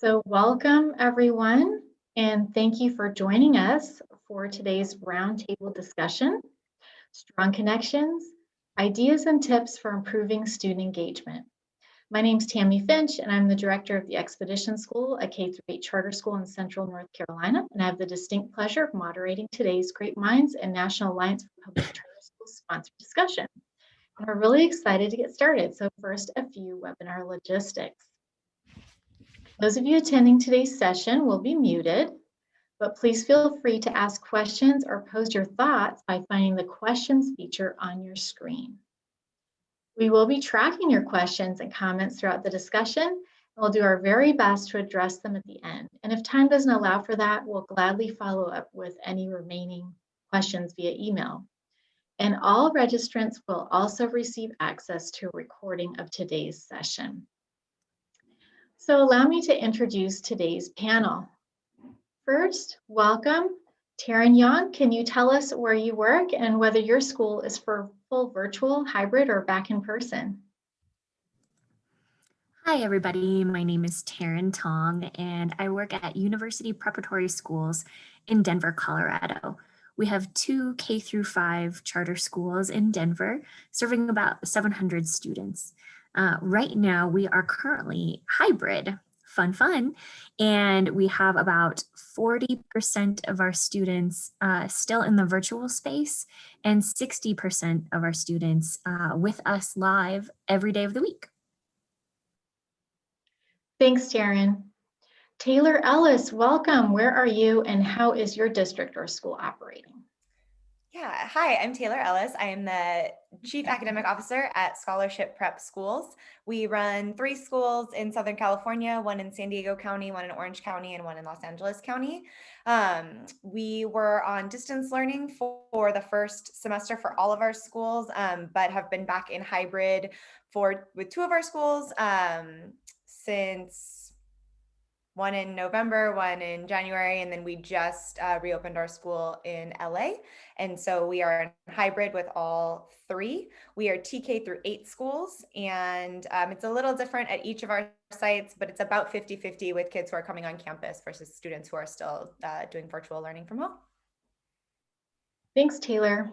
So welcome everyone, and thank you for joining us for today's roundtable discussion, Strong Connections, Ideas and Tips for Improving Student Engagement. My name is Tammy Finch, and I'm the director of the Expedition School, a K-8 charter school in Central North Carolina, and I have the distinct pleasure of moderating today's Great Minds and National Alliance for Public Charter Schools sponsored discussion. And we're really excited to get started. So first, a few webinar logistics. Those of you attending today's session will be muted, but please feel free to ask questions or pose your thoughts by finding the questions feature on your screen. We will be tracking your questions and comments throughout the discussion, and we'll do our very best to address them at the end. And if time doesn't allow for that, we'll gladly follow up with any remaining questions via email. And all registrants will also receive access to a recording of today's session. So allow me to introduce today's panel. First, welcome, Taryn Young. Can you tell us where you work and whether your school is for full virtual, hybrid, or back in person? Hi, everybody. My name is Taryn Tong, and I work at University Preparatory Schools in Denver, Colorado. We have 2 K-5 charter schools in Denver, serving about 700 students. Right now, we are currently hybrid, fun, and we have about 40% of our students still in the virtual space and 60% of our students with us live every day of the week. Thanks, Taryn. Taylor Ellis, welcome. Where are you and how is your district or school operating? Yeah, hi, I'm Taylor Ellis. I am the Chief Academic Officer at Scholarship Prep Schools. We run 3 schools in Southern California, 1 in San Diego County, 1 in Orange County, and 1 in Los Angeles County. We were on distance learning for the first semester for all of our schools, but have been back in hybrid with 2 of our schools since 1 in November, 1 in January, and then we just reopened our school in LA. And so we are in hybrid with all 3. We are TK-8 schools, and it's a little different at each of our sites, but it's about 50-50 with kids who are coming on campus versus students who are still doing virtual learning from home. Thanks, Taylor.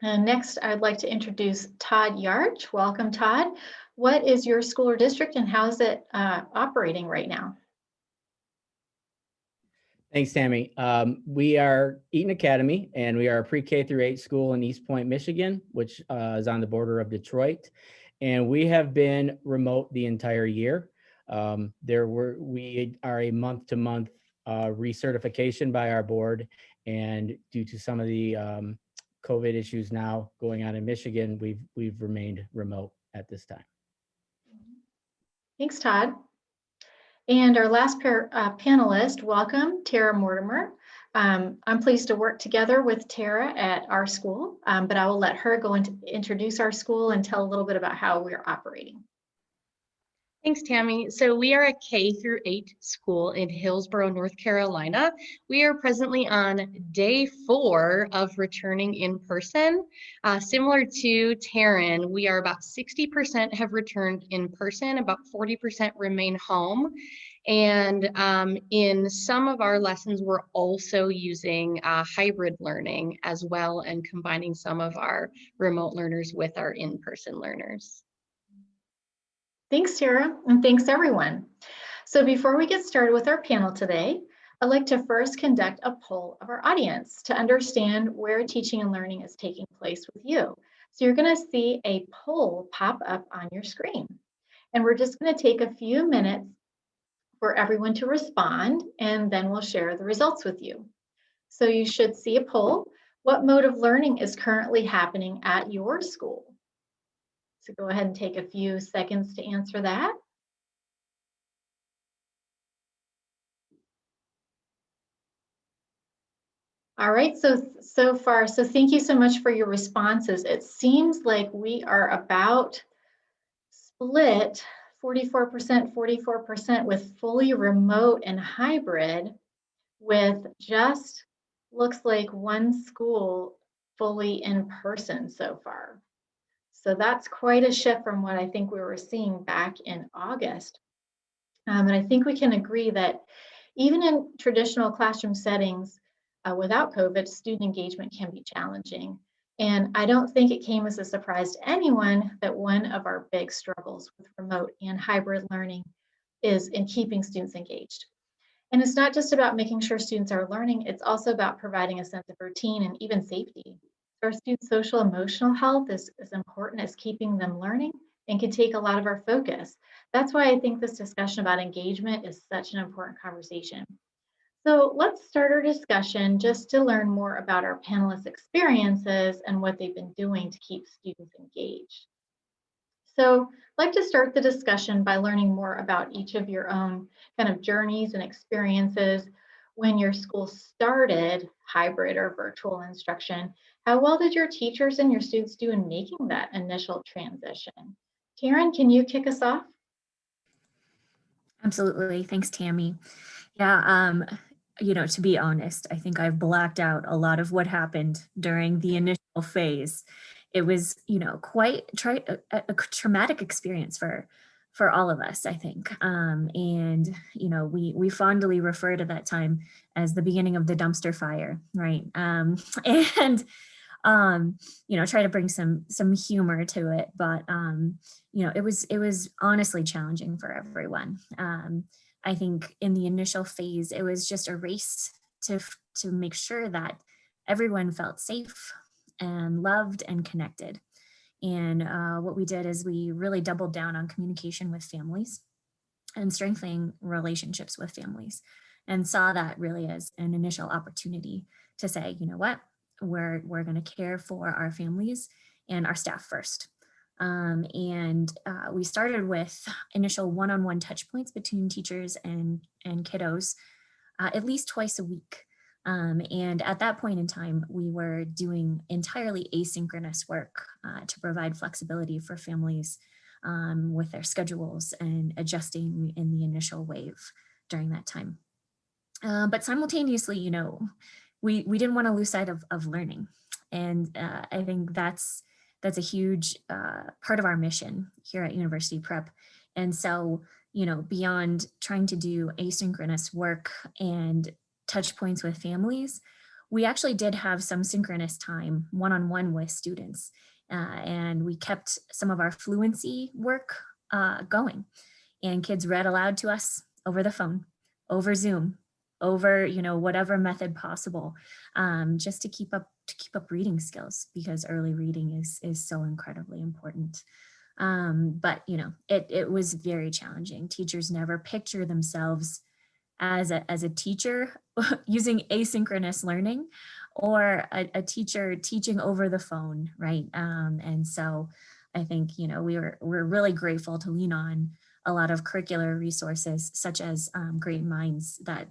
And next, I'd like to introduce Todd Yarch. Welcome, Todd. What is your school or district and how is it operating right now? Thanks, Tammy. We are Eaton Academy, and we are a pre-K-8 school in East Point, Michigan, which is on the border of Detroit. And we have been remote the entire year. We are a month-to-month recertification by our board, and due to some of the COVID issues now going on in Michigan, we've remained remote at this time. Thanks, Todd. And our last panelist, welcome, Tara Mortimer. I'm pleased to work together with Tara at our school, but I will let her go and introduce our school and tell a little bit about how we're operating. Thanks, Tammy. So we are a K-8 school in Hillsborough, North Carolina. We are presently on day 4 of returning in person. Similar to Taryn, we are about 60% have returned in person, about 40% remain home. And in some of our lessons, we're also using hybrid learning as well and combining some of our remote learners with our in-person learners. Thanks, Tara, and thanks everyone. So before we get started with our panel today, I'd like to first conduct a poll of our audience to understand where teaching and learning is taking place with you. So you're going to see a poll pop up on your screen, and we're just going to take a few minutes for everyone to respond, and then we'll share the results with you. So you should see a poll. What mode of learning is currently happening at your school? So go ahead and take a few seconds to answer that. All right, so far, thank you so much for your responses. It seems like we are about split 44%, 44% with fully remote and hybrid, with just looks like 1 school fully in person so far. So that's quite a shift from what I think we were seeing back in August. And I think we can agree that even in traditional classroom settings without COVID, student engagement can be challenging. And I don't think it came as a surprise to anyone that one of our big struggles with remote and hybrid learning is in keeping students engaged. And it's not just about making sure students are learning, it's also about providing a sense of routine and even safety. Our students' social emotional health is as important as keeping them learning and can take a lot of our focus. That's why I think this discussion about engagement is such an important conversation. So let's start our discussion just to learn more about our panelists' experiences and what they've been doing to keep students engaged. So I'd like to start the discussion by learning more about each of your own kind of journeys and experiences when your school started hybrid or virtual instruction. How well did your teachers and your students do in making that initial transition? Taryn, can you kick us off? Absolutely. Thanks, Tammy. Yeah, to be honest, I think I've blacked out a lot of what happened during the initial phase. It was, quite a traumatic experience for all of us, I think. And we fondly refer to that time as the beginning of the dumpster fire, right? And try to bring some humor to it, but it was honestly challenging for everyone. I think in the initial phase, it was just a race to make sure that everyone felt safe and loved and connected. And what we did is we really doubled down on communication with families and strengthening relationships with families, and saw that really as an initial opportunity to say, you know what, we're going to care for our families and our staff first. And we started with initial one-on-one touch points between teachers and kiddos at least twice a week. And at that point in time, we were doing entirely asynchronous work to provide flexibility for families with their schedules and adjusting in the initial wave during that time. But simultaneously, we didn't want to lose sight of learning. And I think that's a huge part of our mission here at University Prep. And so, beyond trying to do asynchronous work and touch points with families, we actually did have some synchronous time one-on-one with students. And we kept some of our fluency work going. And kids read aloud to us over the phone, over Zoom, over whatever method possible, just to keep up reading skills, because early reading is so incredibly important. But it was very challenging. Teachers never picture themselves as a teacher using asynchronous learning, or a teacher teaching over the phone, right? And so I think we're really grateful to lean on a lot of curricular resources, such as Great Minds, that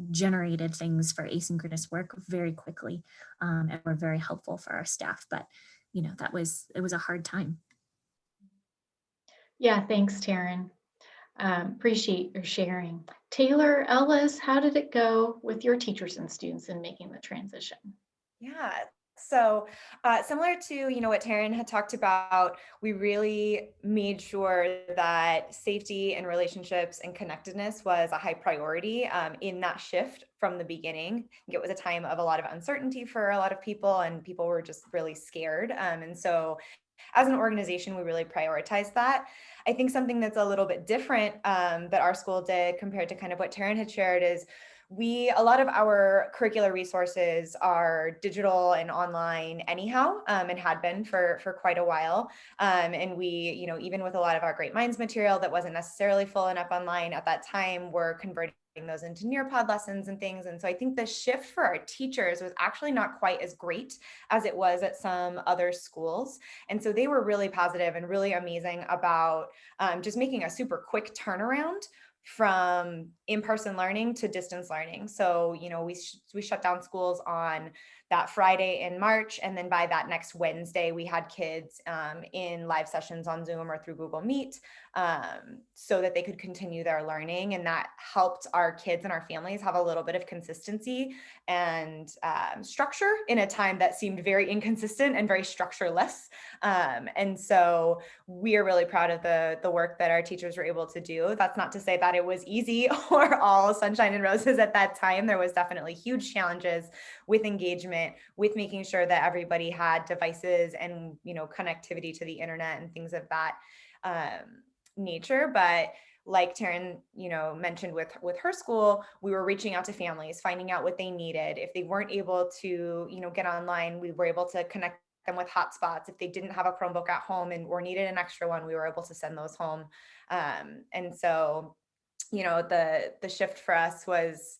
generated things for asynchronous work very quickly, and were very helpful for our staff. But it was a hard time. Yeah, thanks, Taryn. Appreciate your sharing. Taylor, Ellis, how did it go with your teachers and students in making the transition? Yeah. So similar to, what Taryn had talked about, we really made sure that safety and relationships and connectedness was a high priority in that shift from the beginning. I think it was a time of a lot of uncertainty for a lot of people, and people were just really scared. And so as an organization, we really prioritize that. I think something that's a little bit different that our school did compared to kind of what Taryn had shared is a lot of our curricular resources are digital and online anyhow, and had been for quite a while. And we, even with a lot of our Great Minds material that wasn't necessarily full and up online at that time, we're converting those into Nearpod lessons and things. And so I think the shift for our teachers was actually not quite as great as it was at some other schools. And so they were really positive and really amazing about just making a super quick turnaround from in-person learning to distance learning. So, we shut down schools on that Friday in March. And then by that next Wednesday, we had kids in live sessions on Zoom or through Google Meet so that they could continue their learning. And that helped our kids and our families have a little bit of consistency and structure in a time that seemed very inconsistent and very structureless. And so we are really proud of the work that our teachers were able to do. That's not to say that it was easy or all sunshine and roses at that time. There was definitely huge challenges with engagement, with making sure that everybody had devices and, connectivity to the internet and things of that nature. But like Taryn, mentioned with her school, we were reaching out to families, finding out what they needed. If they weren't able to, get online, we were able to connect them with hotspots. If they didn't have a Chromebook at home or needed an extra one, we were able to send those home. And so, the shift for us was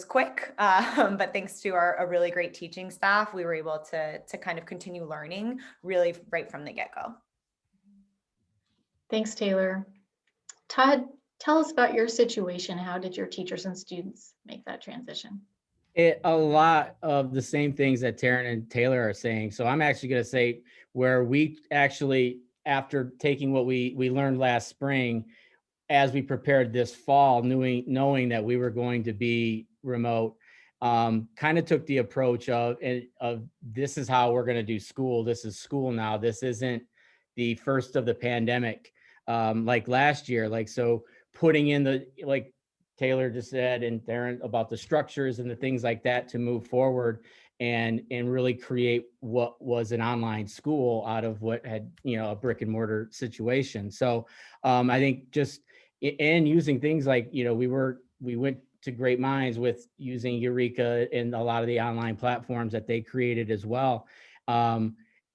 quick, but thanks to a really great teaching staff, we were able to kind of continue learning really right from the get-go. Thanks, Taylor. Todd, tell us about your situation. How did your teachers and students make that transition? A lot of the same things that Taryn and Taylor are saying. So I'm actually going to say where we actually, after taking what we learned last spring, as we prepared this fall, knowing that we were going to be remote, kind of took the approach of this is how we're going to do school. This is school now. This isn't the first of the pandemic like last year. So putting in like Taylor just said and Taryn about the structures and the things like that to move forward and really create what was an online school out of what had, a brick and mortar situation. So I think just and using things like, we went to great minds with using Eureka and a lot of the online platforms that they created as well.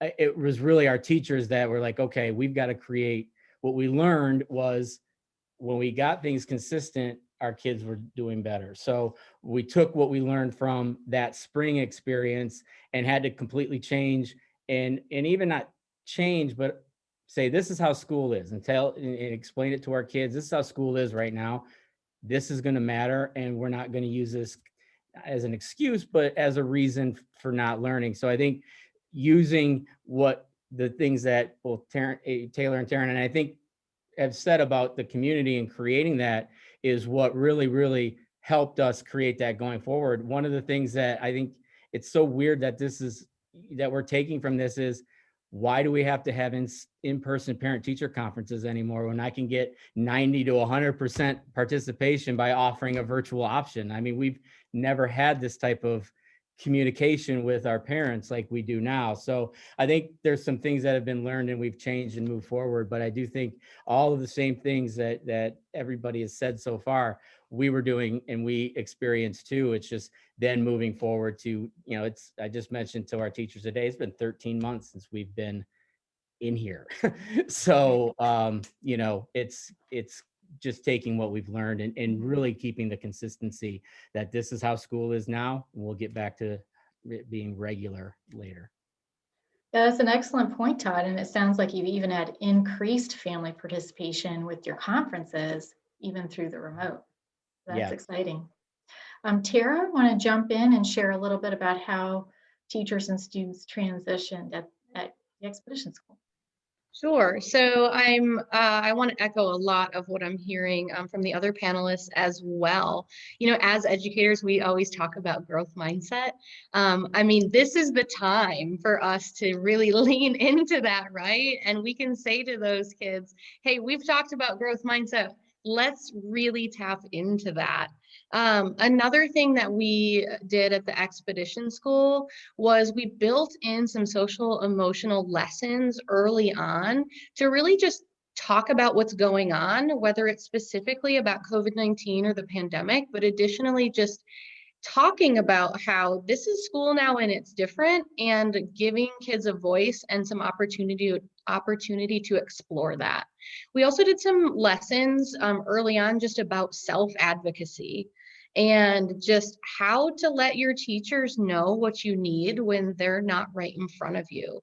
It was really our teachers that were like, okay, we've got to create. What we learned was when we got things consistent, our kids were doing better. So we took what we learned from that spring experience and had to completely change and even not change, but say, this is how school is and explain it to our kids. This is how school is right now. This is going to matter. And we're not going to use this as an excuse, but as a reason for not learning. So I think using the things that both Taylor and Taryn, and I think have said about the community and creating that is what really, really helped us create that going forward. One of the things that I think it's so weird that that we're taking from this is, why do we have to have in-person parent-teacher conferences anymore when I can get 90 to 100% participation by offering a virtual option? I mean, we've never had this type of communication with our parents like we do now. So I think there's some things that have been learned and we've changed and moved forward. But I do think all of the same things that everybody has said so far, we were doing and we experienced too. It's just then moving forward to, I just mentioned to our teachers today, it's been 13 months since we've been in here. So, it's just taking what we've learned and really keeping the consistency that this is how school is now. And we'll get back to it being regular later. Yeah, that's an excellent point, Todd. And it sounds like you've even had increased family participation with your conferences, even through the remote. That's exciting. Tara, want to jump in and share a little bit about how teachers and students transitioned at the Expedition School? Sure. So I want to echo a lot of what I'm hearing from the other panelists as well. As educators, we always talk about growth mindset. This is the time for us to really lean into that, right? And we can say to those kids, hey, we've talked about growth mindset. Let's really tap into that. Another thing that we did at the Expedition School was we built in some social emotional lessons early on to really just talk about what's going on, whether it's specifically about COVID-19 or the pandemic, but additionally just talking about how this is school now and it's different, and giving kids a voice and some opportunity to explore that. We also did some lessons early on just about self-advocacy and just how to let your teachers know what you need when they're not right in front of you.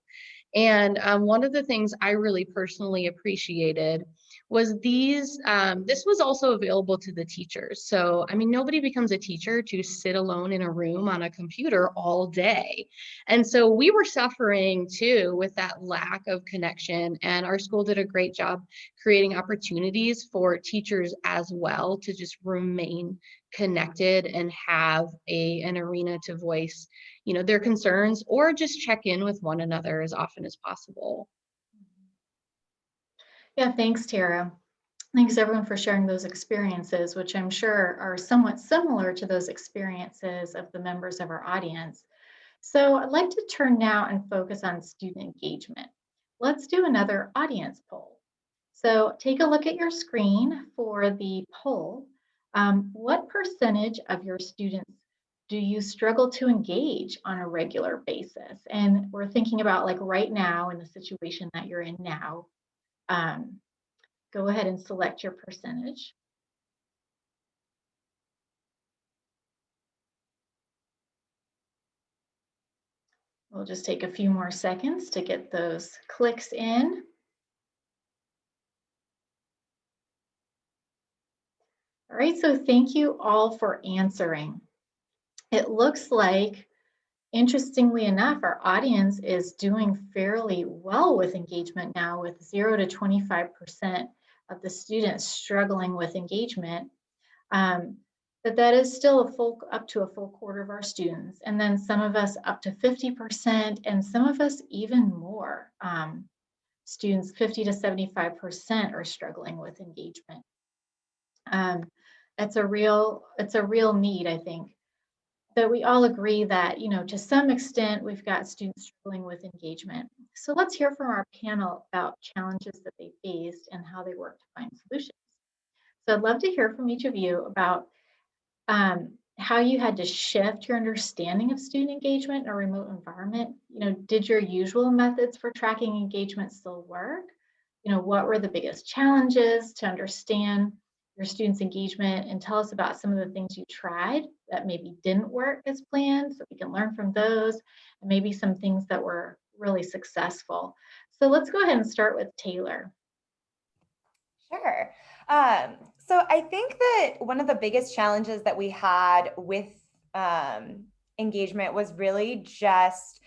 And one of the things I really personally appreciated was this was also available to the teachers. So, I mean, nobody becomes a teacher to sit alone in a room on a computer all day. And so we were suffering too with that lack of connection. And our school did a great job creating opportunities for teachers as well to just remain connected and have an arena to voice, their concerns or just check in with one another as often as possible. Yeah, thanks, Tara. Thanks everyone for sharing those experiences, which I'm sure are somewhat similar to those experiences of the members of our audience. So I'd like to turn now and focus on student engagement. Let's do another audience poll. So take a look at your screen for the poll. What percentage of your students do you struggle to engage on a regular basis? And we're thinking about like right now in the situation that you're in now. Go ahead and select your percentage. We'll just take a few more seconds to get those clicks in. All right, so thank you all for answering. It looks like, interestingly enough, our audience is doing fairly well with engagement now, with 0 to 25% of the students struggling with engagement. But that is still up to a full quarter of our students. And then some of us up to 50%, and some of us even more. Students 50 to 75% are struggling with engagement. It's a real need, I think. But we all agree that, to some extent, we've got students struggling with engagement. So let's hear from our panel about challenges that they faced and how they work to find solutions. So I'd love to hear from each of you about how you had to shift your understanding of student engagement in a remote environment. Did your usual methods for tracking engagement still work? What were the biggest challenges to understand your students' engagement, and tell us about some of the things you tried that maybe didn't work as planned so we can learn from those, and maybe some things that were really successful. So let's go ahead and start with Taylor. Sure. So I think that one of the biggest challenges that we had with engagement was really just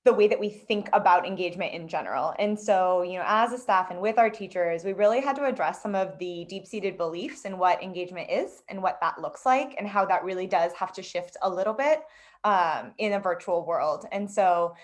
the way that we think about engagement in general. And so, as a staff and with our teachers, we really had to address some of the deep-seated beliefs in what engagement is and what that looks like, and how that really does have to shift a little bit in a virtual world. And so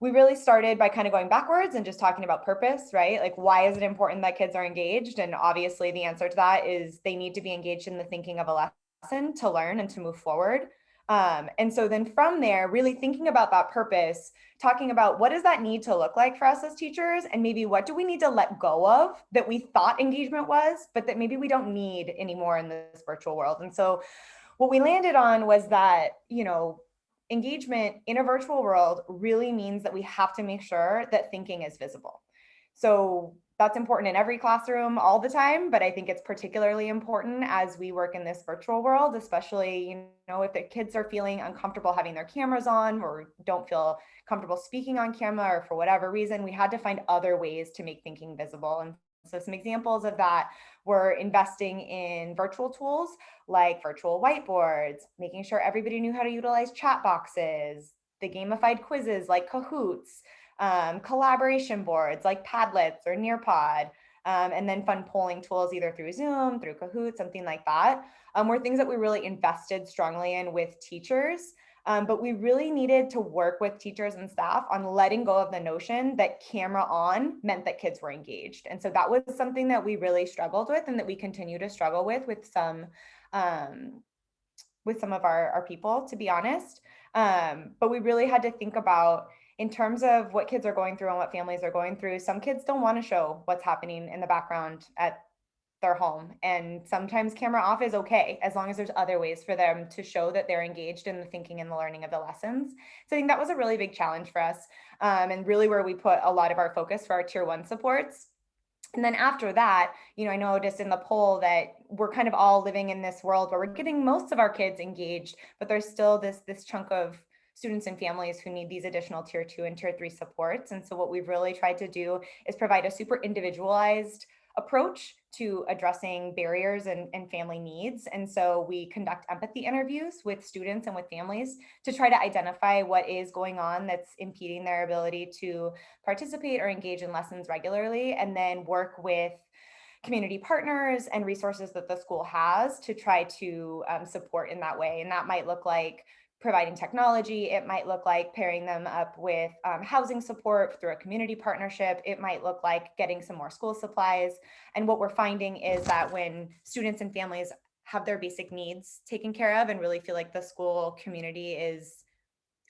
we really started by kind of going backwards and just talking about purpose, right? Like, why is it important that kids are engaged? And obviously the answer to that is they need to be engaged in the thinking of a lesson to learn and to move forward. And so then from there, really thinking about that purpose, talking about what does that need to look like for us as teachers, and maybe what do we need to let go of that we thought engagement was, but that maybe we don't need anymore in this virtual world. And so what we landed on was that, engagement in a virtual world really means that we have to make sure that thinking is visible. So that's important in every classroom all the time, but I think it's particularly important as we work in this virtual world, especially, if the kids are feeling uncomfortable having their cameras on or don't feel comfortable speaking on camera, or for whatever reason, we had to find other ways to make thinking visible. And so some examples of that were investing in virtual tools like virtual whiteboards, making sure everybody knew how to utilize chat boxes, the gamified quizzes like Kahoots, collaboration boards like Padlets or Nearpod, and then fun polling tools either through Zoom, through Kahoot, something like that, were things that we really invested strongly in with teachers. But we really needed to work with teachers and staff on letting go of the notion that camera on meant that kids were engaged. And so that was something that we really struggled with, and that we continue to struggle with some of our people, to be honest. But we really had to think about, in terms of what kids are going through and what families are going through, some kids don't want to show what's happening in the background at their home. And sometimes camera off is okay, as long as there's other ways for them to show that they're engaged in the thinking and the learning of the lessons. So I think that was a really big challenge for us, and really where we put a lot of our focus for our tier 1 supports. And then after that, I noticed in the poll that we're kind of all living in this world where we're getting most of our kids engaged, but there's still this chunk of students and families who need these additional tier 2 and tier 3 supports. And so what we've really tried to do is provide a super individualized approach to addressing barriers and family needs. And so we conduct empathy interviews with students and with families to try to identify what is going on that's impeding their ability to participate or engage in lessons regularly, and then work with community partners and resources that the school has to try to support in that way. And that might look like providing technology. It might look like pairing them up with housing support through a community partnership. It might look like getting some more school supplies. And what we're finding is that when students and families have their basic needs taken care of and really feel like the school community is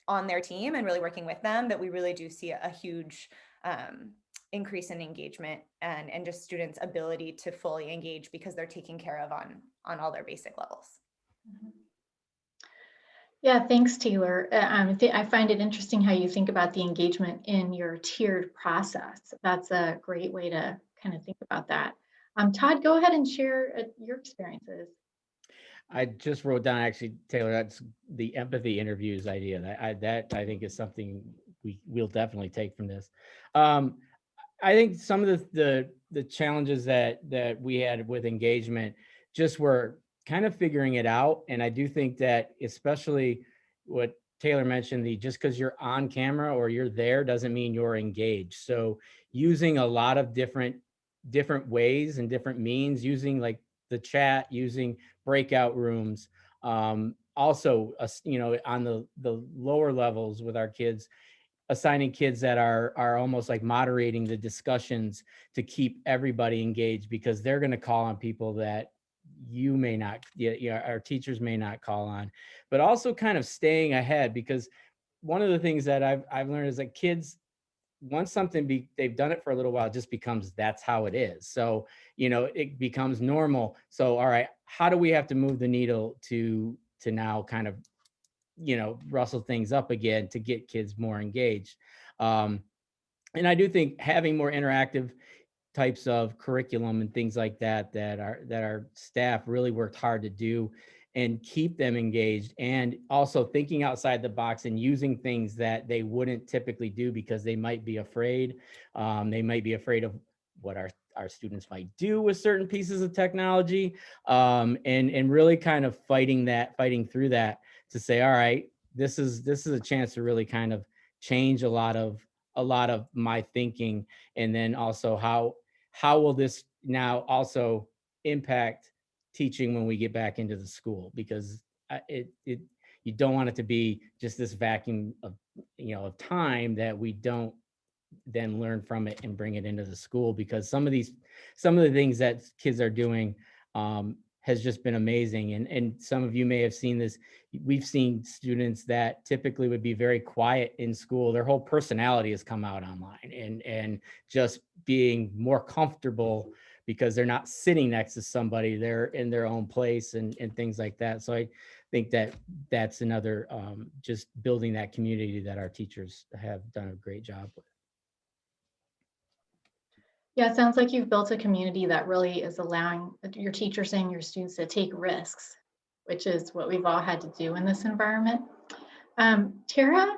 on their team and really working with them, that we really do see a huge increase in engagement and just students' ability to fully engage because they're taken care of on all their basic levels. Mhm. Yeah, thanks, Taylor. I find it interesting how you think about the engagement in your tiered process. That's a great way to kind of think about that. Todd, go ahead and share your experiences. I just wrote down, actually, Taylor, that's the empathy interviews idea. That I think is something we'll definitely take from this. I think some of the challenges that we had with engagement just were kind of figuring it out. And I do think that, especially what Taylor mentioned, just because you're on camera or you're there doesn't mean you're engaged. So using a lot of different ways and different means, using like the chat, using breakout rooms, also, on the lower levels with our kids, assigning kids that are almost like moderating the discussions to keep everybody engaged, because they're going to call on people that you may not, our teachers may not call on, but also kind of staying ahead, because one of the things that I've learned is that kids, once they've done it for a little while, it just becomes, that's how it is. So, it becomes normal. So, all right, how do we have to move the needle to now kind of, rustle things up again to get kids more engaged? And I do think having more interactive types of curriculum and things like that our staff really worked hard to do and keep them engaged, and also thinking outside the box and using things that they wouldn't typically do because they might be afraid. They might be afraid of what our students might do with certain pieces of technology, and really kind of fighting through that to say, all right, this is a chance to really kind of change a lot of my thinking. And then also how will this now also impact teaching when we get back into the school? Because you don't want it to be just this vacuum of of time that we don't then learn from it and bring it into the school, because some of the things that kids are doing has just been amazing. And some of you may have seen this. We've seen students that typically would be very quiet in school, their whole personality has come out online, and just being more comfortable because they're not sitting next to somebody, they're in their own place and things like that. So I think that that's another, just building that community that our teachers have done a great job with. Yeah, it sounds like you've built a community that really is allowing your teachers and your students to take risks, which is what we've all had to do in this environment. Tara,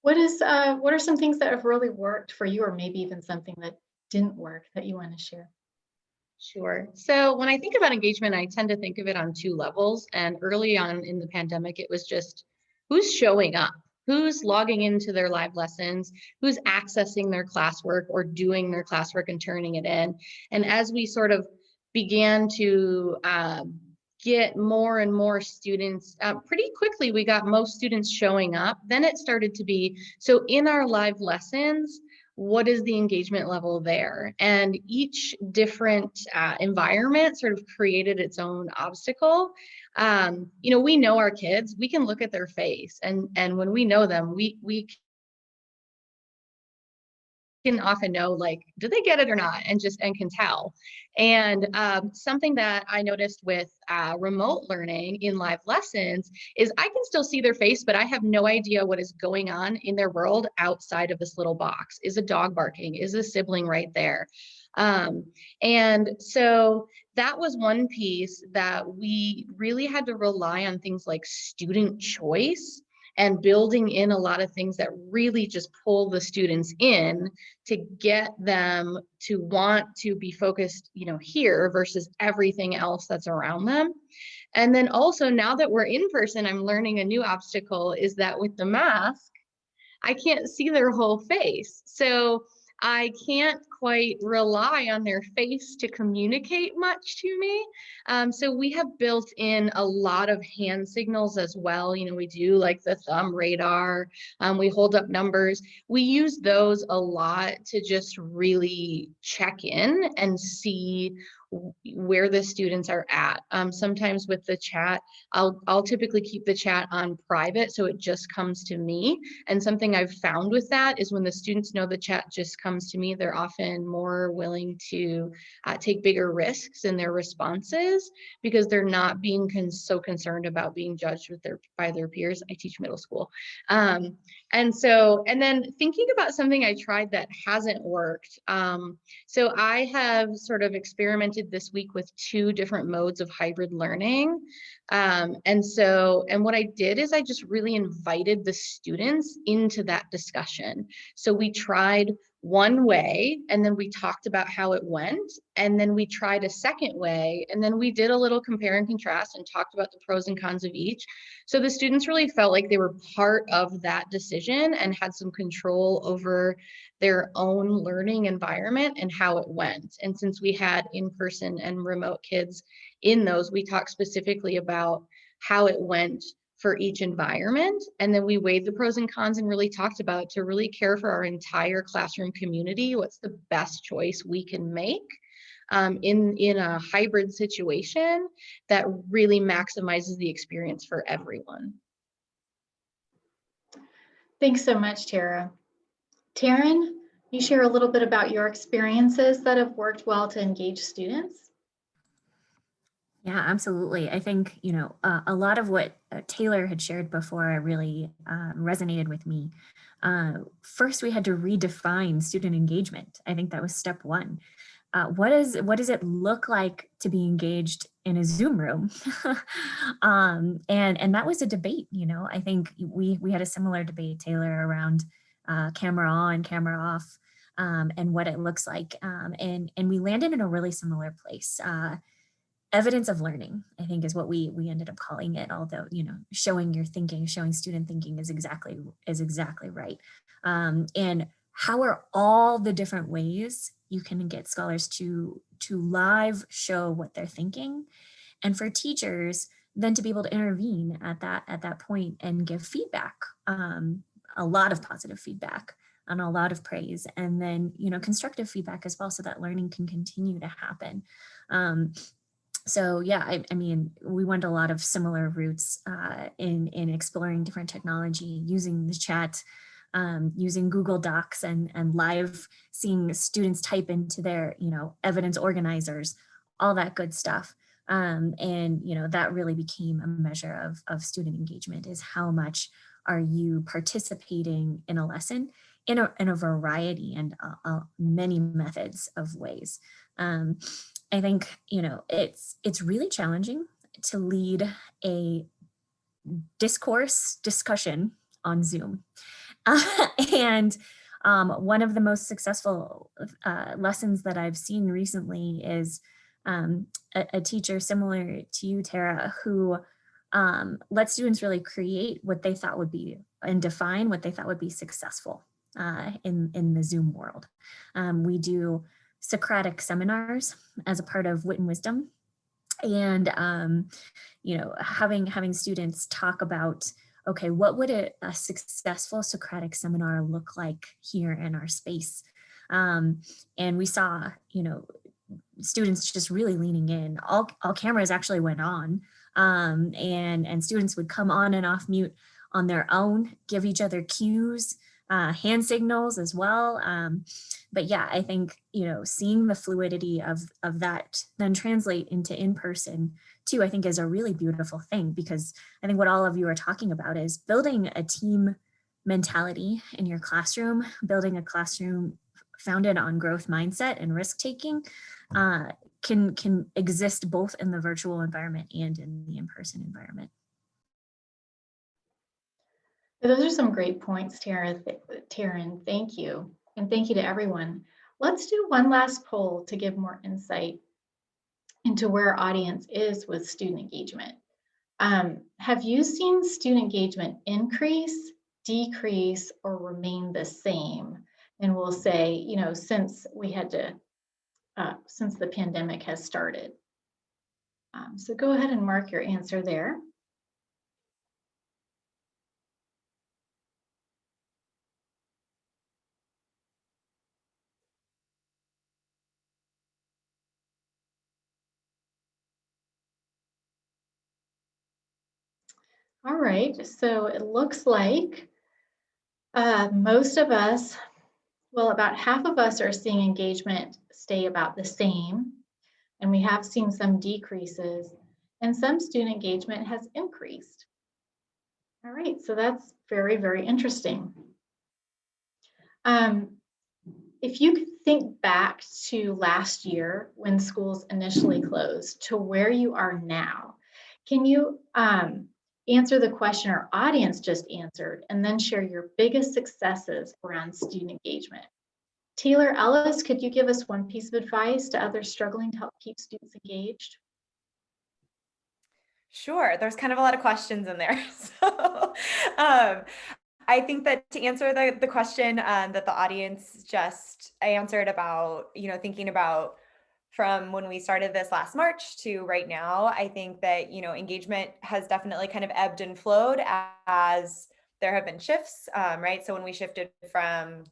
what are some things that have really worked for you, or maybe even something that didn't work that you want to share? Sure. So when I think about engagement, I tend to think of it on two levels. And early on in the pandemic, it was just who's showing up, who's logging into their live lessons, who's accessing their classwork or doing their classwork and turning it in. And as we sort of began to get more and more students, pretty quickly, we got most students showing up. Then it started to be, so in our live lessons, what is the engagement level there? And each different environment sort of created its own obstacle. We know our kids, we can look at their face, and when we know them, we can often know, like, do they get it or not, and can tell. And something that I noticed with remote learning in live lessons is I can still see their face, but I have no idea what is going on in their world outside of this little box. Is a dog barking? Is a sibling right there? And so that was one piece that we really had to rely on, things like student choice, and building in a lot of things that really just pull the students in to get them to want to be focused, here versus everything else that's around them. And then also, now that we're in person, I'm learning a new obstacle is that with the mask, I can't see their whole face. So I can't quite rely on their face to communicate much to me. So we have built in a lot of hand signals as well. We do like the thumb radar. We hold up numbers. We use those a lot to just really check in and see where the students are at. Sometimes with the chat, I'll typically keep the chat on private, so it just comes to me. And something I've found with that is when the students know the chat just comes to me, they're often more willing to take bigger risks in their responses because they're not being so concerned about being judged by their peers. I teach middle school. And then thinking about something I tried that hasn't worked. So I have sort of experimented this week with 2 different modes of hybrid learning. And what I did is I just really invited the students into that discussion. So we tried one way, and then we talked about how it went, and then we tried a second way, and then we did a little compare and contrast and talked about the pros and cons of each. So the students really felt like they were part of that decision and had some control over their own learning environment and how it went. And since we had in-person and remote kids in those, we talked specifically about how it went for each environment. And then we weighed the pros and cons and really talked about, to really care for our entire classroom community, what's the best choice we can make in a hybrid situation that really maximizes the experience for everyone. Thanks so much, Tara. Taryn, you share a little bit about your experiences that have worked well to engage students? Yeah, absolutely. I think, a lot of what Taylor had shared before really resonated with me. First, we had to redefine student engagement. I think that was step one. What does it look like to be engaged in a Zoom room? And that was a debate. I think we had a similar debate, Taylor, around camera on, camera off, and what it looks like. And we landed in a really similar place. Evidence of learning, I think, is what we ended up calling it. Although, showing your thinking, showing student thinking is exactly right. And how are all the different ways you can get scholars to live show what they're thinking, and for teachers then to be able to intervene at that point and give feedback, a lot of positive feedback and a lot of praise, and then constructive feedback as well, so that learning can continue to happen. So yeah, I mean, we went a lot of similar routes in exploring different technology, using the chat, using Google Docs, and live seeing students type into their evidence organizers, all that good stuff. And that really became a measure of student engagement, is how much are you participating in a lesson in a variety and many methods of ways. I think, it's really challenging to lead a discussion on Zoom. And one of the most successful lessons that I've seen recently is a teacher similar to you, Tara, who let students really create what they thought would be, and define what they thought would be successful in the Zoom world. We do Socratic seminars as a part of Wit and Wisdom, and having students talk about, okay, what would a successful Socratic seminar look like here in our space? And we saw, students just really leaning in. All cameras actually went on, and students would come on and off mute on their own, give each other cues, hand signals as well. But yeah, I think, seeing the fluidity of that then translate into in-person too, I think is a really beautiful thing, because I think what all of you are talking about is building a team mentality in your classroom, building a classroom founded on growth mindset and risk-taking can exist both in the virtual environment and in the in-person environment. Those are some great points, Taryn. Thank you. And thank you to everyone. Let's do one last poll to give more insight into where our audience is with student engagement. Have you seen student engagement increase, decrease, or remain the same? And we'll say, you know, since the pandemic has started. So go ahead and mark your answer there. All right, so it looks like most of us, well, about half of us are seeing engagement stay about the same, and we have seen some decreases, and some student engagement has increased. All right, so that's very, very interesting. If you could think back to last year when schools initially closed to where you are now, can you answer the question our audience just answered and then share your biggest successes around student engagement? Taylor, Ellis, could you give us one piece of advice to others struggling to help keep students engaged? Sure, there's kind of a lot of questions in there. So I think that to answer the question that the audience just answered about, you know, thinking about from when we started this last March to right now, I think that, you know, engagement has definitely kind of ebbed and flowed as there have been shifts, right? So when we shifted from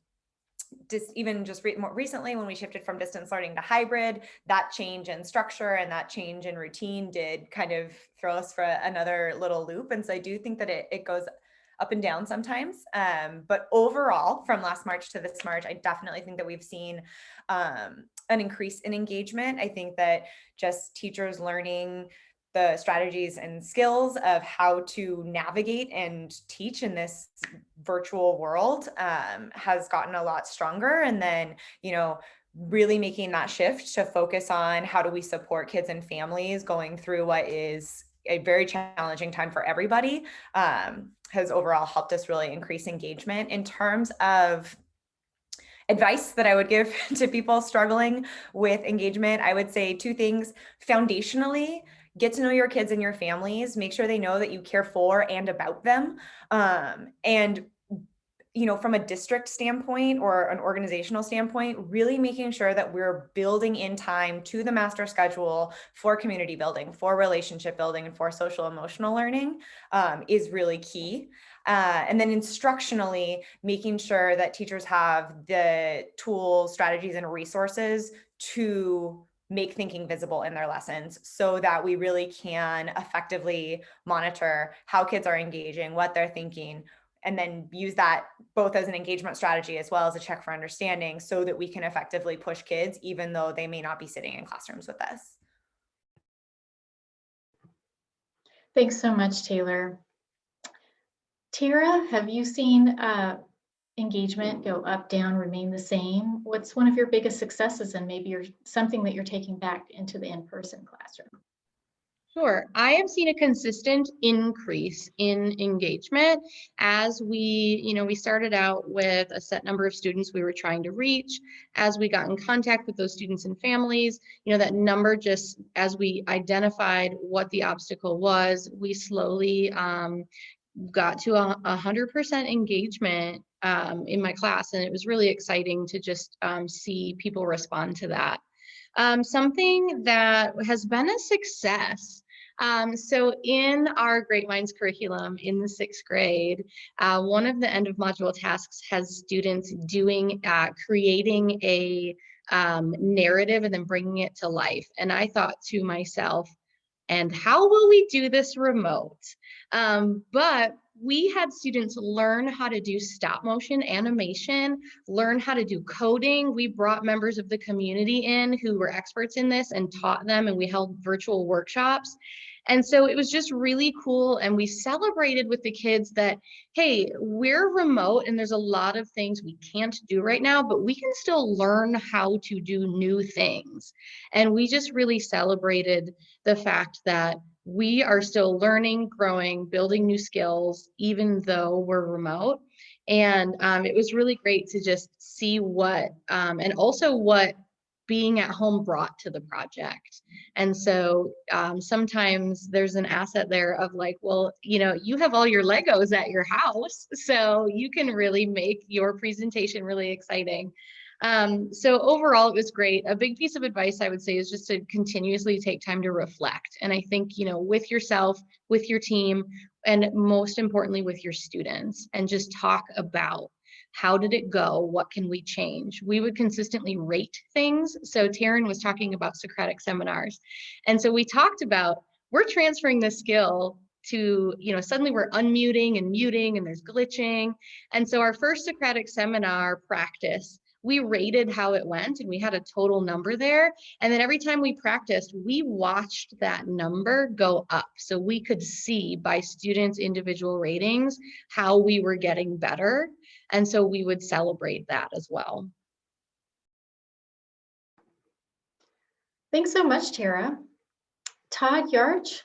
more recently, when we shifted from distance learning to hybrid, that change in structure and that change in routine did kind of throw us for another little loop. And so I do think that it goes up and down sometimes. But overall, from last March to this March, I definitely think that we've seen an increase in engagement. I think that just teachers learning the strategies and skills of how to navigate and teach in this virtual world has gotten a lot stronger. And then, you know, really making that shift to focus on how do we support kids and families going through what is a very challenging time for everybody has overall helped us really increase engagement. In terms of advice that I would give to people struggling with engagement, I would say two things. Foundationally, get to know your kids and your families, make sure they know that you care for and about them. And you know, from a district standpoint or an organizational standpoint, really making sure that we're building in time to the master schedule for community building, for relationship building, and for social emotional learning is really key. And then instructionally, making sure that teachers have the tools, strategies, and resources to make thinking visible in their lessons so that we really can effectively monitor how kids are engaging, what they're thinking, and then use that both as an engagement strategy as well as a check for understanding so that we can effectively push kids, even though they may not be sitting in classrooms with us. Thanks so much, Taylor. Tara, have you seen engagement go up, down, remain the same? What's one of your biggest successes and maybe something that you're taking back into the in-person classroom? Sure. I have seen a consistent increase in engagement as we started out with a set number of students we were trying to reach. As we got in contact with those students and families, that number just, as we identified what the obstacle was, we slowly got to 100% engagement in my class. And it was really exciting to just see people respond to that. Something that has been a success. So in our Great Minds curriculum in the 6th grade, one of the end of module tasks has students creating a narrative and then bringing it to life. And I thought to myself, and how will we do this remote? But we had students learn how to do stop motion animation, learn how to do coding. We brought members of the community in who were experts in this and taught them, and we held virtual workshops. And so it was just really cool. And we celebrated with the kids that, hey, we're remote and there's a lot of things we can't do right now, but we can still learn how to do new things. And we just really celebrated the fact that we are still learning, growing, building new skills, even though we're remote. And it was really great to just see what, and also what being at home brought to the project. And so sometimes there's an asset there of like, well, you have all your Legos at your house, so you can really make your presentation really exciting. So overall, it was great. A big piece of advice I would say is just to continuously take time to reflect. And I think, with yourself, with your team, and most importantly, with your students, and just talk about how did it go? What can we change? We would consistently rate things. So Taryn was talking about Socratic seminars. And so we talked about, we're transferring this skill to, suddenly we're unmuting and muting and there's glitching. And so our first Socratic seminar practice, we rated how it went and we had a total number there. And then every time we practiced, we watched that number go up. So we could see by students' individual ratings how we were getting better. And so we would celebrate that as well. Thanks so much, Tara. Todd Yarch,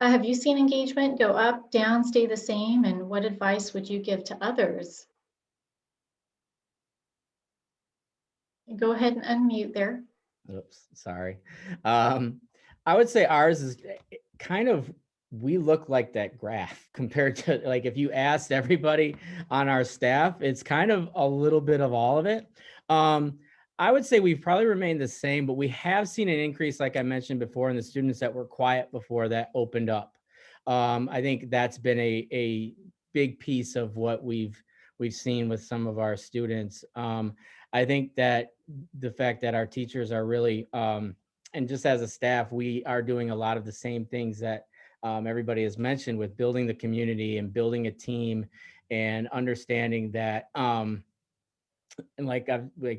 have you seen engagement go up, down, stay the same? And what advice would you give to others? Go ahead and unmute there. Oops, sorry. I would say ours is kind of, we look like that graph compared to, like, if you asked everybody on our staff, it's kind of a little bit of all of it. I would say we've probably remained the same, but we have seen an increase, like I mentioned before, in the students that were quiet before that opened up. I think that's been a big piece of what we've seen with some of our students. I think that the fact that our teachers are really, and just as a staff, we are doing a lot of the same things that everybody has mentioned with building the community and building a team and understanding that, and like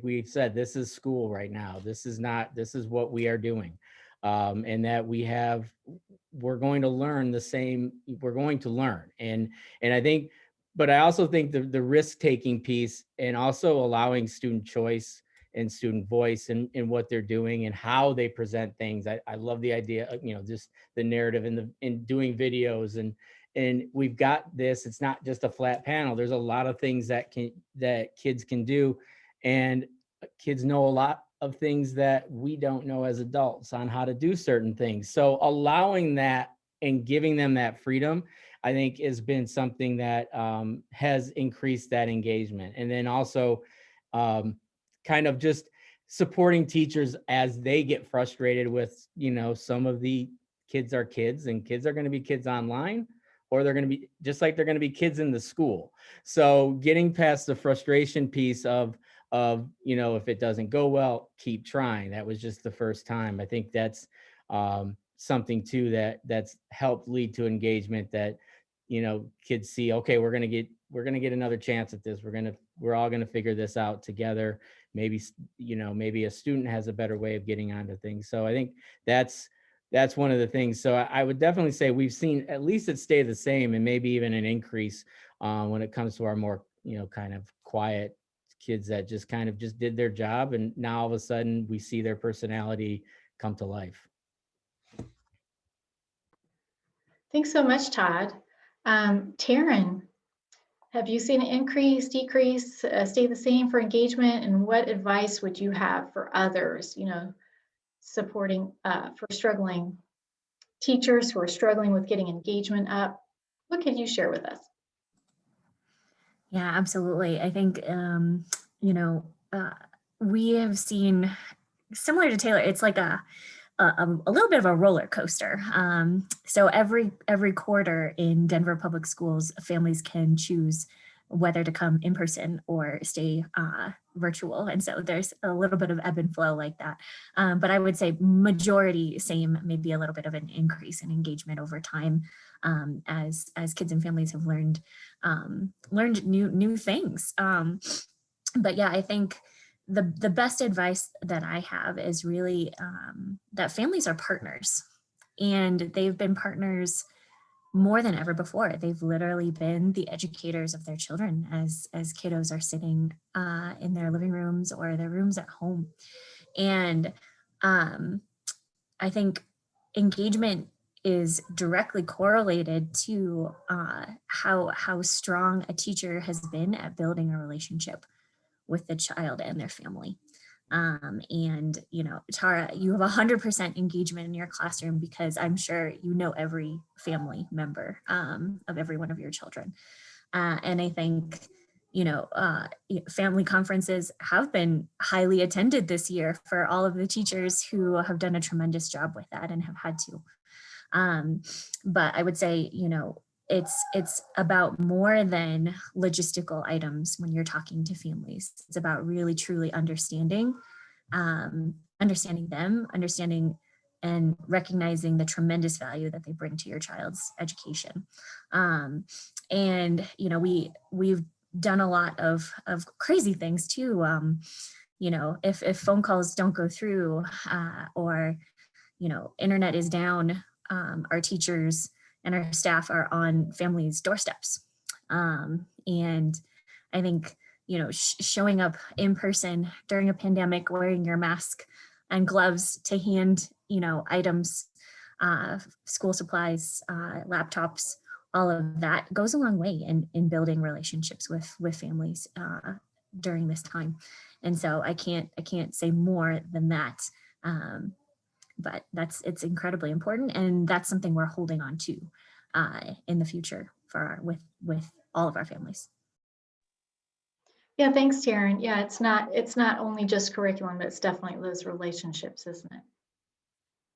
we've said, this is school right now. This is what we are doing. And that we're going to learn the same, we're going to learn. And I think, but I also think the risk-taking piece and also allowing student choice and student voice in what they're doing and how they present things. I love the idea of, just the narrative in doing videos and we've got this, it's not just a flat panel. There's a lot of things that kids can do. And kids know a lot of things that we don't know as adults on how to do certain things. So allowing that and giving them that freedom, I think has been something that has increased that engagement. And then also kind of just supporting teachers as they get frustrated with, some of the kids are kids and kids are going to be kids online, or they're going to be just like they're going to be kids in the school. So getting past the frustration piece of, if it doesn't go well, keep trying. That was just the first time. I think that's something too that's helped lead to engagement, that kids see, okay, we're gonna get another chance at this. We're all gonna figure this out together. Maybe maybe a student has a better way of getting onto things. So I think that's one of the things. So I would definitely say we've seen at least it stay the same and maybe even an increase when it comes to our more kind of quiet kids that just did their job, and now all of a sudden we see their personality come to life. Thanks so much, Todd. Taryn, have you seen an increase, decrease, stay the same for engagement? And what advice would you have for others, supporting for struggling teachers who are struggling with getting engagement up? What could you share with us? Yeah, absolutely. I think, we have seen, similar to Taylor, it's like a little bit of a roller coaster. So every quarter in Denver Public Schools, families can choose whether to come in person or stay virtual. And so there's a little bit of ebb and flow like that. But I would say majority same, maybe a little bit of an increase in engagement over time as kids and families have learned new things. But yeah, I think the best advice that I have is really that families are partners, and they've been partners more than ever before. They've literally been the educators of their children as kiddos are sitting in their living rooms or their rooms at home. And I think engagement is directly correlated to how strong a teacher has been at building a relationship with the child and their family. And, you know, Tara, you have 100% engagement in your classroom because I'm sure you know every family member of every one of your children. And I think, you know, family conferences have been highly attended this year for all of the teachers who have done a tremendous job with that and have had to. But I would say, you know, it's about more than logistical items when you're talking to families. It's about really truly understanding them, understanding and recognizing the tremendous value that they bring to your child's education. And you know, we've done a lot of crazy things too. You know, if phone calls don't go through or you know, internet is down, our teachers and our staff are on families' doorsteps. And I think, you know, showing up in person during a pandemic, wearing your mask and gloves to hand, you know, items, school supplies, laptops, all of that goes a long way in building relationships with families during this time. And so I can't say more than that. But it's incredibly important, and that's something we're holding on to in the future with all of our families. Yeah, thanks, Taryn. Yeah, it's not only just curriculum, but it's definitely those relationships, isn't it?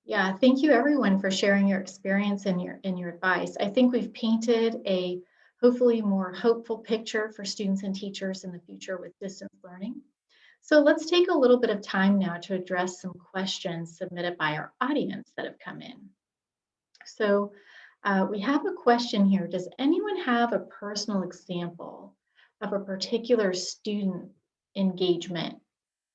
Yeah, thank you everyone for sharing your experience and your advice. I think we've painted a hopefully more hopeful picture for students and teachers in the future with distance learning. So let's take a little bit of time now to address some questions submitted by our audience that have come in. So we have a question here. Does anyone have a personal example of a particular student engagement,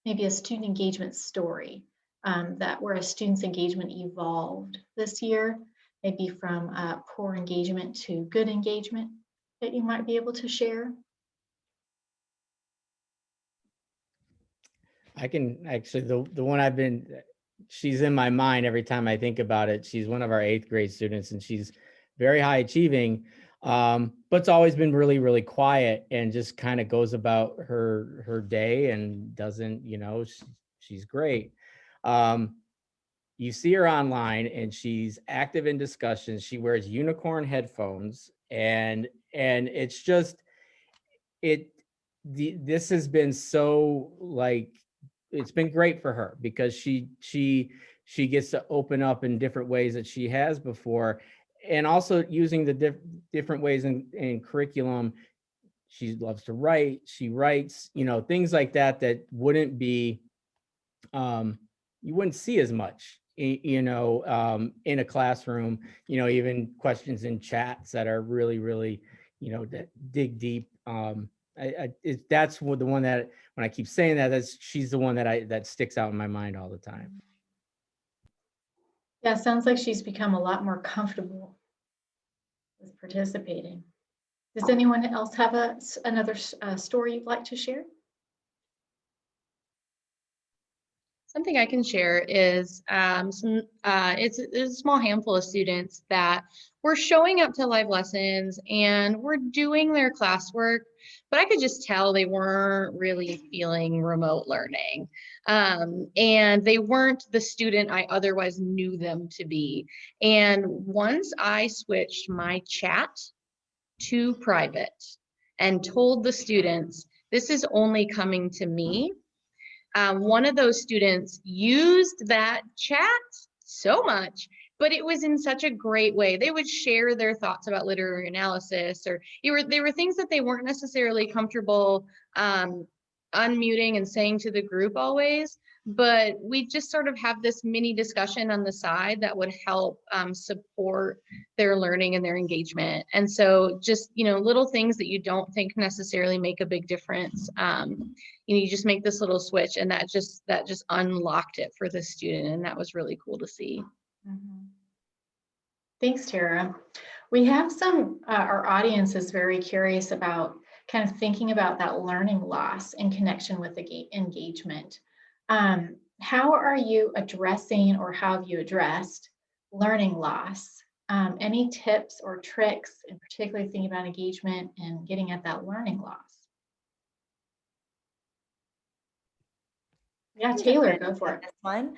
maybe a student engagement story that where a student's engagement evolved this year, maybe from poor engagement to good engagement that you might be able to share? I can actually, the one she's in my mind every time I think about it. She's one of our 8th grade students and she's very high achieving, but it's always been really, really quiet and just kind of goes about her day and doesn't, you know, she's great. You see her online and she's active in discussions. She wears unicorn headphones and it's just, this has been so like, it's been great for her because she gets to open up in different ways that she has before, and also using the different ways in curriculum. She loves to write. She writes, you know, things like that wouldn't be, you wouldn't see as much, you know, in a classroom, you know, even questions in chats that are really, really, you know, that dig deep. That's the one that when I keep saying that, she's the one that sticks out in my mind all the time. Yeah, sounds like she's become a lot more comfortable with participating. Does anyone else have another story you'd like to share? Something I can share is it's a small handful of students that were showing up to live lessons and were doing their classwork, but I could just tell they weren't really feeling remote learning. And they weren't the student I otherwise knew them to be. And once I switched my chat to private and told the students, this is only coming to me, one of those students used that chat so much, but it was in such a great way. They would share their thoughts about literary analysis, or they were things that they weren't necessarily comfortable unmuting and saying to the group always, but we just sort of have this mini discussion on the side that would help support their learning and their engagement. And so just, you know, little things that you don't think necessarily make a big difference. You know, you just make this little switch and that just unlocked it for the student. And that was really cool to see. Mm-hmm. Thanks, Tara. We have our audience is very curious about kind of thinking about that learning loss in connection with the engagement. How are you addressing, or how have you addressed learning loss Any tips or tricks, and particularly thinking about engagement and getting at that learning loss? Yeah, Taylor, go for it. This one.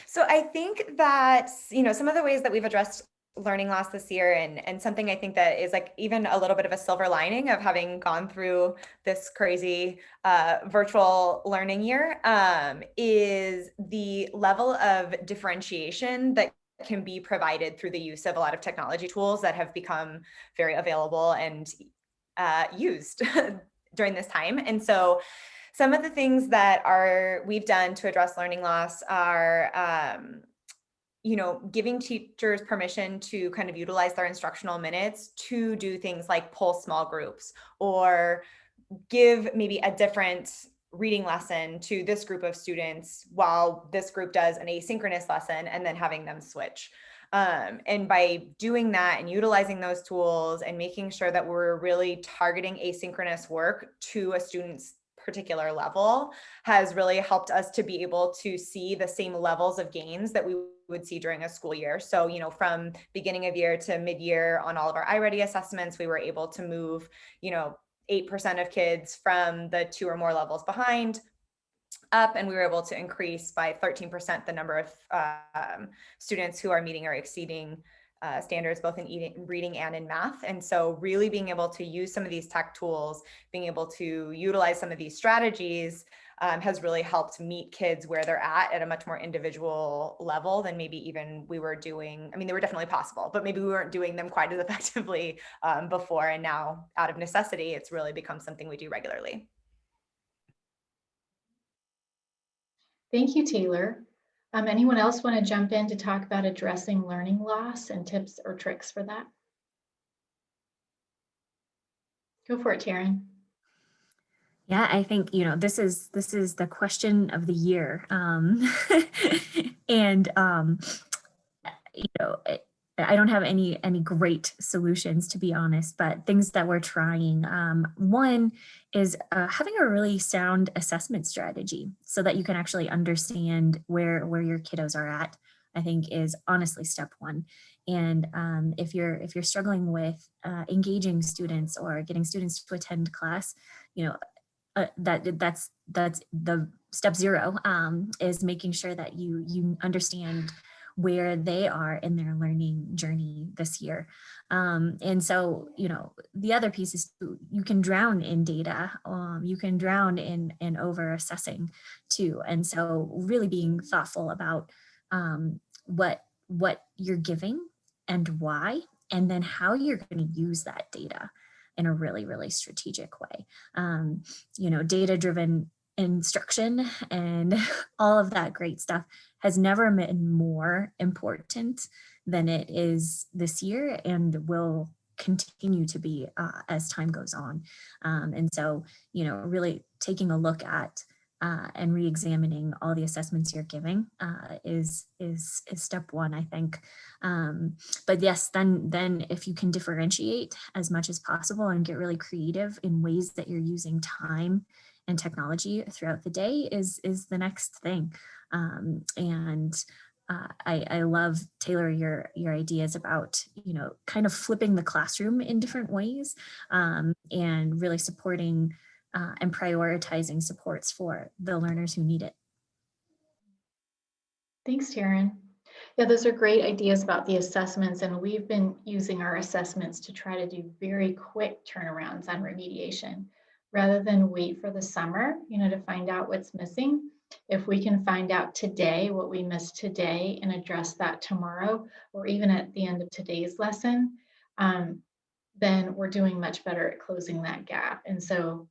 So I think that, some of the ways that we've addressed learning loss this year, and something I think that is like even a little bit of a silver lining of having gone through this crazy virtual learning year, is the level of differentiation that can be provided through the use of a lot of technology tools that have become very available and used during this time. And so some of the things that we've done to address learning loss are, giving teachers permission to kind of utilize their instructional minutes to do things like pull small groups, or give maybe a different reading lesson to this group of students while this group does an asynchronous lesson, and then having them switch. And by doing that and utilizing those tools and making sure that we're really targeting asynchronous work to a student's particular level has really helped us to be able to see the same levels of gains that we would see during a school year. So, from beginning of year to mid-year on all of our iReady assessments, we were able to move, 8% of kids from the 2 or more levels behind up, and we were able to increase by 13% the number of students who are meeting or exceeding standards, both in reading and in math. And so really being able to use some of these tech tools, being able to utilize some of these strategies has really helped meet kids where they're at a much more individual level than maybe even we were doing. I mean, they were definitely possible, but maybe we weren't doing them quite as effectively before. And now, out of necessity, it's really become something we do regularly. Thank you, Taylor. Anyone else want to jump in to talk about addressing learning loss and tips or tricks for that? Go for it, Taryn. Yeah, I think, this is the question of the year. And I don't have any great solutions, to be honest, but things that we're trying. One is having a really sound assessment strategy so that you can actually understand where your kiddos are at, I think is honestly step one. And if you're struggling with engaging students or getting students to attend class, that's the step zero, is making sure that you understand where they are in their learning journey this year. And so, the other piece is you can drown in data, you can drown in over assessing too. And so really being thoughtful about what you're giving and why, and then how you're going to use that data in a really, really strategic way. Data-driven instruction and all of that great stuff has never been more important than it is this year, and will continue to be as time goes on. And so, really taking a look at and re-examining all the assessments you're giving is step one, I think. But yes, then if you can differentiate as much as possible and get really creative in ways that you're using time and technology throughout the day is the next thing. I love, Taylor, your ideas about, kind of flipping the classroom in different ways, and really supporting and prioritizing supports for the learners who need it. Thanks, Taryn. Yeah, those are great ideas about the assessments, and we've been using our assessments to try to do very quick turnarounds on remediation rather than wait for the summer, to find out what's missing. If we can find out today what we missed today and address that tomorrow, or even at the end of today's lesson, then we're doing much better at closing that gap. And so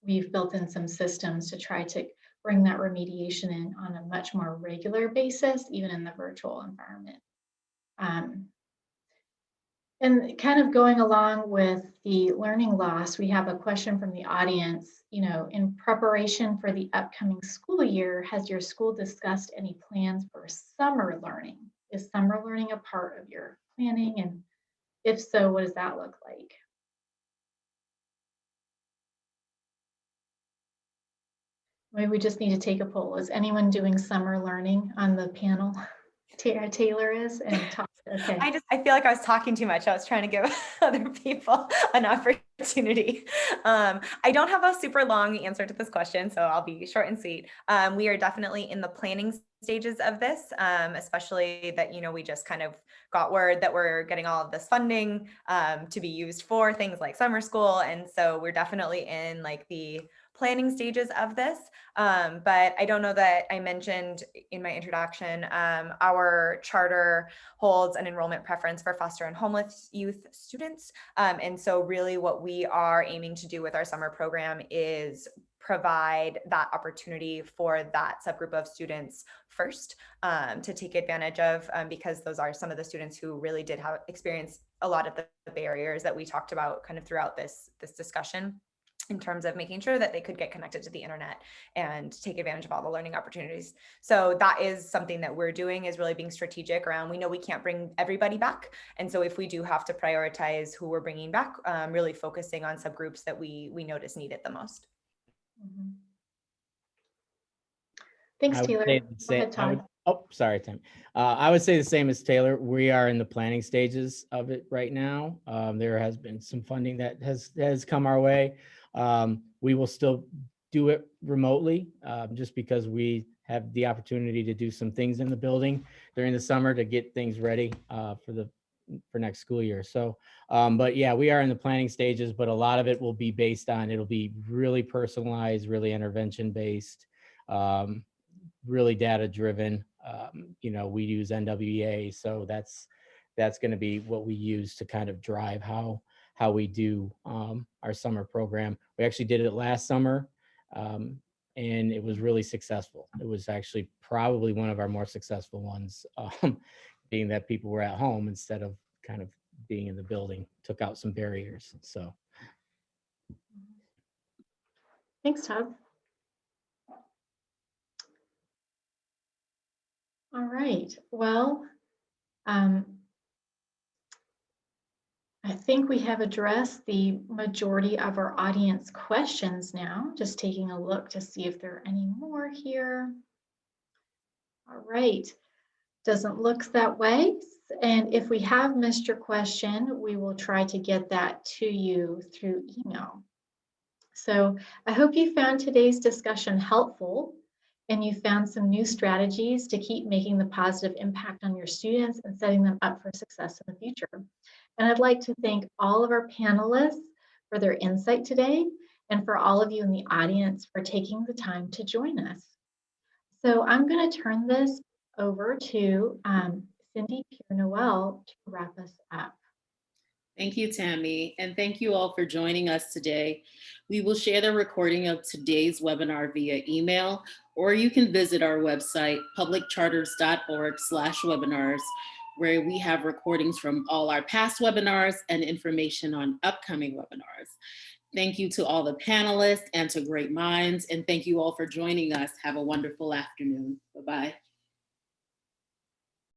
we've built in some systems to try to bring that remediation in on a much more regular basis, even in the virtual environment. And kind of going along with the learning loss, we have a question from the audience. In preparation for the upcoming school year, has your school discussed any plans for summer learning? Is summer learning a part of your planning? And if so, what does that look like? Maybe we just need to take a poll. Is anyone doing summer learning on the panel Taylor is and Todd. Okay. I feel like I was talking too much. I was trying to give other people an opportunity. I don't have a super long answer to this question, so I'll be short and sweet. We are definitely in the planning stages of this, especially that, we just kind of got word that we're getting all of this funding to be used for things like summer school. And so we're definitely in like the planning stages of this. But I don't know that I mentioned in my introduction, our charter holds an enrollment preference for foster and homeless youth students. And so really what we are aiming to do with our summer program is provide that opportunity for that subgroup of students first to take advantage of, because those are some of the students who really did have experienced a lot of the barriers that we talked about kind of throughout this discussion, in terms of making sure that they could get connected to the internet and take advantage of all the learning opportunities. So that is something that we're doing, is really being strategic around, we know we can't bring everybody back. And so if we do have to prioritize who we're bringing back, really focusing on subgroups that we notice need it the most. Mhm. Thanks, I would Taylor. say Go the same- ahead, Todd. sorry, Tim. I would say the same as Taylor. We are in the planning stages of it right now. There has been some funding that has come our way. We will still do it remotely, just because we have the opportunity to do some things in the building during the summer to get things ready for next school year. So, but yeah, we are in the planning stages, but a lot of it will be based on, it'll be really personalized, really intervention based, really data driven. We use NWEA, so that's going to be what we use to kind of drive how we do our summer program. We actually did it last summer, and it was really successful. It was actually probably one of our more successful ones, being that people were at home instead of kind of being in the building, took out some barriers. So Thanks, Todd. All right. Well, I think we have addressed the majority of our audience questions now. Just taking a look to see if there are any more here. All right. Doesn't look that way. And if we have missed your question, we will try to get that to you through email. So I hope you found today's discussion helpful and you found some new strategies to keep making the positive impact on your students and setting them up for success in the future. And I'd like to thank all of our panelists for their insight today and for all of you in the audience for taking the time to join us. So I'm going to turn this over to Cindy Pierre-Noel to wrap us up. Thank you, Tammy, and thank you all for joining us today. We will share the recording of today's webinar via email, or you can visit our website, publiccharters.org/webinars, where we have recordings from all our past webinars and information on upcoming webinars. Thank you to all the panelists and to Great Minds, and thank you all for joining us. Have a wonderful afternoon. Bye-bye.